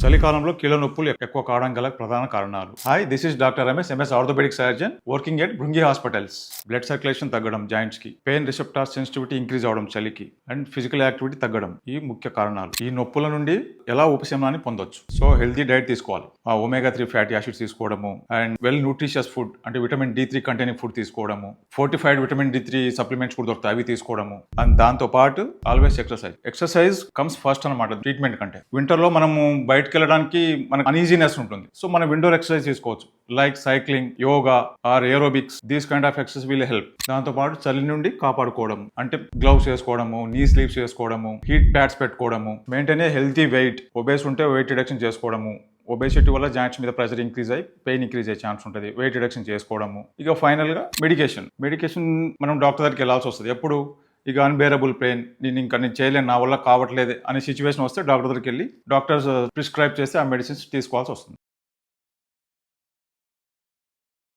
చలికాలంలో కీళ్ళ నొప్పులు ఎక్కువ కావడం గల ప్రధాన కారణాలు. Hi, this is doctor Ramesh, MS orthopaedic surgeon working at Bhrungi hospitals. Blood circulation తగ్గడం, జాయింట్స్ కి పెయిన్ రిసెప్టార్ సెన్సిటివిటీ ఇంక్రీజ్ అవడం చలికి, అండ్ ఫిజికల్ యాక్టివిటీ తగ్గడం ఈ ముఖ్య కారణాలు. ఈ నొప్పుల నుండి ఎలా ఉపశమనాన్ని పొందొచ్చు? సో హెల్తీ డైట్ తీసుకోవాలి. ఒమేగా 3 ఫ్యాటీ యాసిడ్స్ తీసుకోవడము, అండ్ వెల్ న్యూట్రిషియస్ ఫుడ్ అంటే విటమిన్ D3 కంటైనింగ్ ఫుడ్ తీసుకోవడము, ఫోర్టిఫైడ్ విటమిన్ D3 సప్లిమెంట్స్ కూడా దొరుకుతాయి, అవి తీసుకోవడము. అండ్ దాంతో పాటు ఆల్వేస్ ఎక్సర్సైజ్ కమ్స్ ఫస్ట్ అనమాట ట్రీట్మెంట్ కంటే. వింటర్ లో మనము బయటకు వెళ్ళడానికి మనకు అన్ఈజీనెస్ ఉంటుంది. సో మనం విండోర్ ఎక్సర్సైజ్ తీసుకోవచ్చు, like cycling, yoga or aerobics. These kind of exercise will help. దాంతో పాటు చలి నుండి కాపాడుకోవడం అంటే గ్లౌస్ వేసుకోవడము, నీ స్లీవ్స్ వేసుకోవడము, హీట్ ప్యాడ్స్ పెట్టుకోవడము, maintain a healthy wait. Obese ఉంటే వెయిట్ రిడక్షన్ చేసుకోవడము. ఒబేసిటీ వల్ల జాయింట్స్ మీద ప్రెషర్ ఇంక్రీజ్ అయ్యి పెయిన్ ఇంక్రీజ్ అయ్యే ఛాన్స్ ఉంటుంది. వెయిట్ రిడక్షన్ చేసుకోవడము. ఇక ఫైనల్ గా మెడికేషన్ మనం డాక్టర్ దగ్గరికి వెళ్ళాల్సి వస్తుంది. ఎప్పుడు ఇక అన్బేరబుల్ పెయిన్, నేను చేయలేను, నా వల్ల కావట్లేదు అనే సిచ్యువేషన్ వస్తే డాక్టర్ దగ్గరికి వెళ్ళి డాక్టర్స్ ప్రిస్క్రైబ్ చేస్తే ఆ మెడిసిన్స్ తీసుకోవాల్సి వస్తుంది.